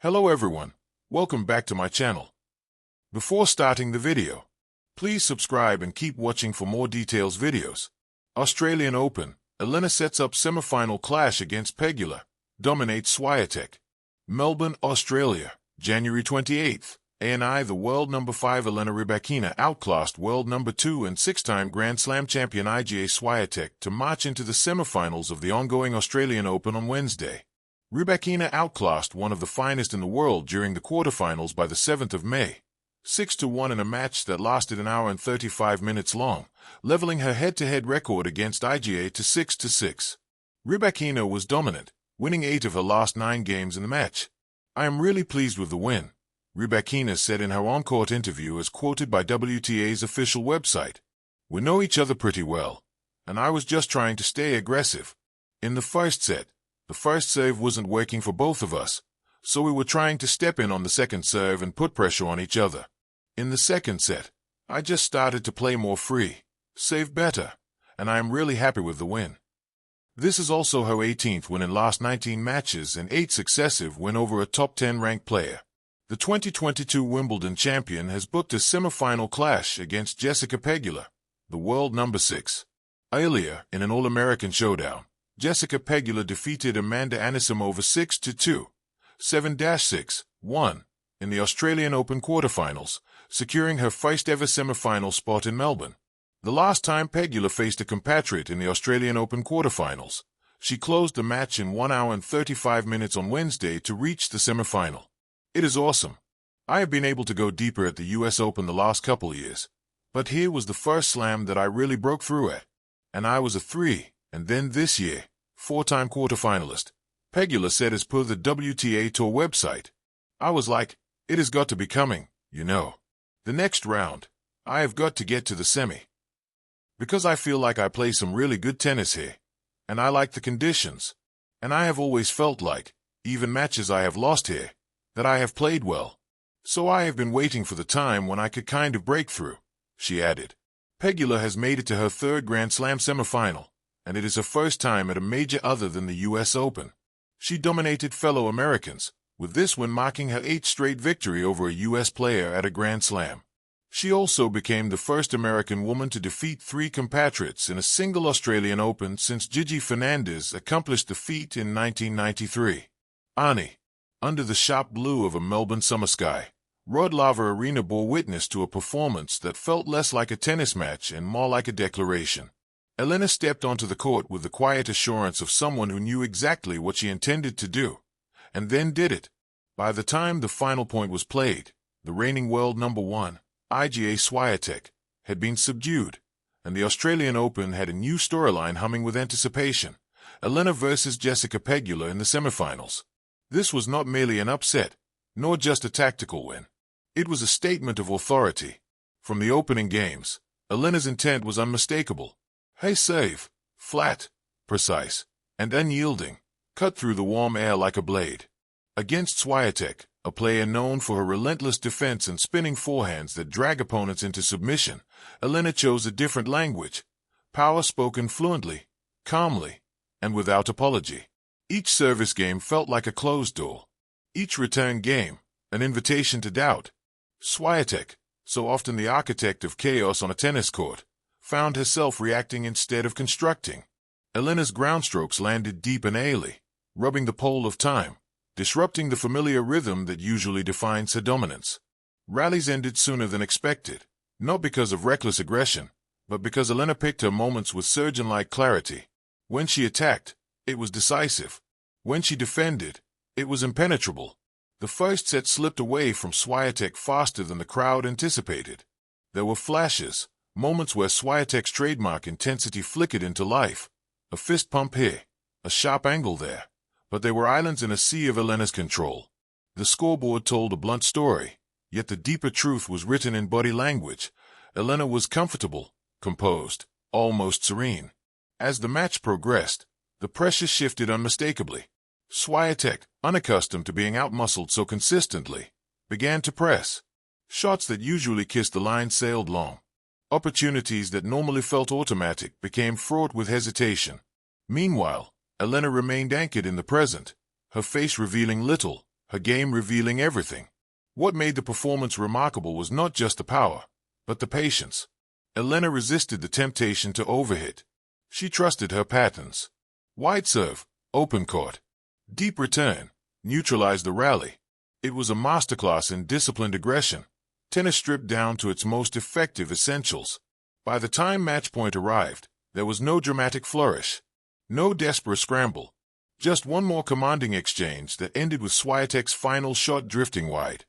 Hello everyone, welcome back to my channel. Before starting the video, please subscribe and keep watching for more details videos. Australian Open, Elena sets up semi-final clash against Pegula, dominates Swiatek. Melbourne, Australia, January 28th, the world number 5 Elena Rybakina outclassed world number 2 and 6-time Grand Slam champion Iga Swiatek to march into the semi-finals of the ongoing Australian Open on Wednesday. Rybakina outclassed one of the finest in the world during the quarterfinals by the 7th of May, 6-1 in a match that lasted an hour and 35 minutes long, leveling her head-to-head record against Iga to 6-6. Rybakina was dominant, winning 8 of her last 9 games in the match. "I am really pleased with the win," Rybakina said in her on-court interview as quoted by WTA's official website. "We know each other pretty well, and I was just trying to stay aggressive. In the first set, the first serve wasn't working for both of us, so we were trying to step in on the second serve and put pressure on each other. In the second set, I just started to play more free, save better, and I am really happy with the win." This is also her 18th win in last 19 matches and 8 successive win over a top 10 ranked player. The 2022 Wimbledon champion has booked a semi-final clash against Jessica Pegula, the world number 6. Earlier, in an All-American showdown, Jessica Pegula defeated Amanda Anisimova 6-2, 7-6, 1 in the Australian Open quarterfinals, securing her first-ever semi-final spot in Melbourne. The last time Pegula faced a compatriot in the Australian Open quarterfinals, she closed the match in 1 hour and 35 minutes on Wednesday to reach the semi-final. "It is awesome. I have been able to go deeper at the US Open the last couple years, but here was the first slam that I really broke through at, and I was a 3, and then this year, 4-time quarterfinalist," Pegula said as per the WTA Tour website. "I was like, it has got to be coming, you know. The next round, I have got to get to the semi. Because I feel like I play some really good tennis here, and I like the conditions, and I have always felt like, even matches I have lost here, that I have played well. So I have been waiting for the time when I could kind of break through," she added. Pegula has made it to her 3rd Grand Slam semifinal, and it is her first time at a major other than the US Open. She dominated fellow Americans, with this win marking her 8th straight victory over a US player at a Grand Slam. She also became the first American woman to defeat 3 compatriots in a single Australian Open since Gigi Fernandez accomplished the feat in 1993. Under the sharp blue of a Melbourne summer sky, Rod Laver Arena bore witness to a performance that felt less like a tennis match and more like a declaration. Elena stepped onto the court with the quiet assurance of someone who knew exactly what she intended to do, and then did it. By the time the final point was played, the reigning world number 1, Iga Swiatek, had been subdued, and the Australian Open had a new storyline humming with anticipation: Elena versus Jessica Pegula in the semifinals. This was not merely an upset, nor just a tactical win. It was a statement of authority. From the opening games, Elena's intent was unmistakable. Her serve, flat, precise, and unyielding, cut through the warm air like a blade. Against Swiatek, a player known for her relentless defense and spinning forehands that drag opponents into submission, Elena chose a different language: power spoken fluently, calmly, and without apology. Each service game felt like a closed door. Each return game, an invitation to doubt. Swiatek, so often the architect of chaos on a tennis court, found herself reacting instead of constructing. Elena's groundstrokes landed deep and airy, rubbing the pole of time, disrupting the familiar rhythm that usually defines her dominance. Rallies ended sooner than expected, not because of reckless aggression, but because Elena picked her moments with surgeon-like clarity. When she attacked, it was decisive. When she defended, it was impenetrable. The first set slipped away from Swiatek faster than the crowd anticipated. There were flashes, moments where Swiatek's trademark intensity flickered into life. A fist pump here, a sharp angle there. But they were islands in a sea of Elena's control. The scoreboard told a blunt story, yet the deeper truth was written in body language. Elena was comfortable, composed, almost serene. As the match progressed, the pressure shifted unmistakably. Swiatek, unaccustomed to being outmuscled so consistently, began to press. Shots that usually kissed the line sailed long. Opportunities that normally felt automatic became fraught with hesitation. Meanwhile, Elena remained anchored in the present, her face revealing little, her game revealing everything. What made the performance remarkable was not just the power, but the patience. Elena resisted the temptation to overhit. She trusted her patterns. Wide serve, open court, deep return, neutralized the rally. It was a masterclass in disciplined aggression, tennis stripped down to its most effective essentials. By the time match point arrived, there was no dramatic flourish, no desperate scramble, just one more commanding exchange that ended with Swiatek's final shot drifting wide.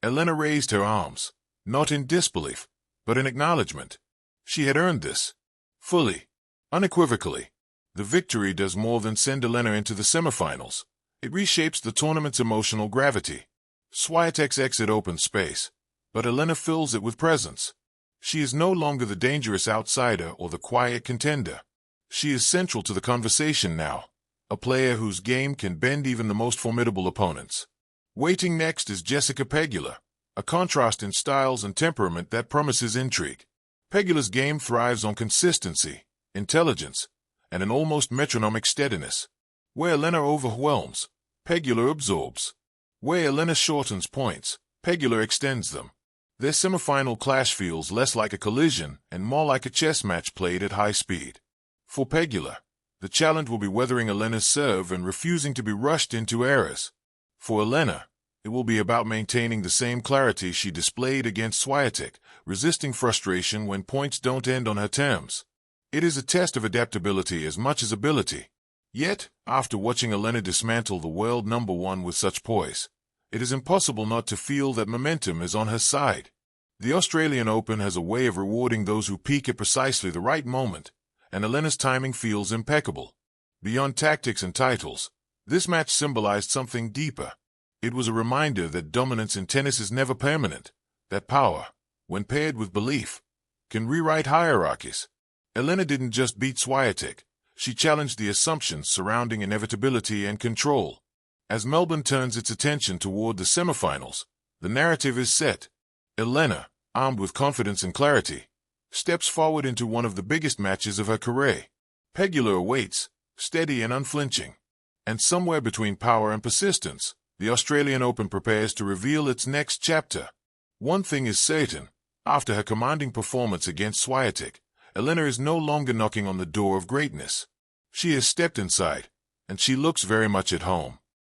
Elena raised her arms, not in disbelief, but in acknowledgement. She had earned this. Fully, unequivocally. The victory does more than send Elena into the semifinals. It reshapes the tournament's emotional gravity. Swiatek's exit opens space, but Elena fills it with presence. She is no longer the dangerous outsider or the quiet contender. She is central to the conversation now, a player whose game can bend even the most formidable opponents. Waiting next is Jessica Pegula, a contrast in styles and temperament that promises intrigue. Pegula's game thrives on consistency, intelligence, and an almost metronomic steadiness. Where Elena overwhelms, Pegula absorbs. Where Elena shortens points, Pegula extends them. Their semifinal clash feels less like a collision and more like a chess match played at high speed. For Pegula, the challenge will be weathering Elena's serve and refusing to be rushed into errors. For Elena, it will be about maintaining the same clarity she displayed against Swiatek, resisting frustration when points don't end on her terms. It is a test of adaptability as much as ability. Yet, after watching Elena dismantle the world number one with such poise, it is impossible not to feel that momentum is on her side. The Australian Open has a way of rewarding those who peak at precisely the right moment, and Elena's timing feels impeccable. Beyond tactics and titles, this match symbolized something deeper. It was a reminder that dominance in tennis is never permanent, that power, when paired with belief, can rewrite hierarchies. Elena didn't just beat Swiatek, she challenged the assumptions surrounding inevitability and control. As Melbourne turns its attention toward the semifinals, the narrative is set. Elena, armed with confidence and clarity, steps forward into one of the biggest matches of her career. Pegula awaits, steady and unflinching. And somewhere between power and persistence, the Australian Open prepares to reveal its next chapter. One thing is certain, after her commanding performance against Swiatek, Elena is no longer knocking on the door of greatness. She has stepped inside, and she looks very much at home.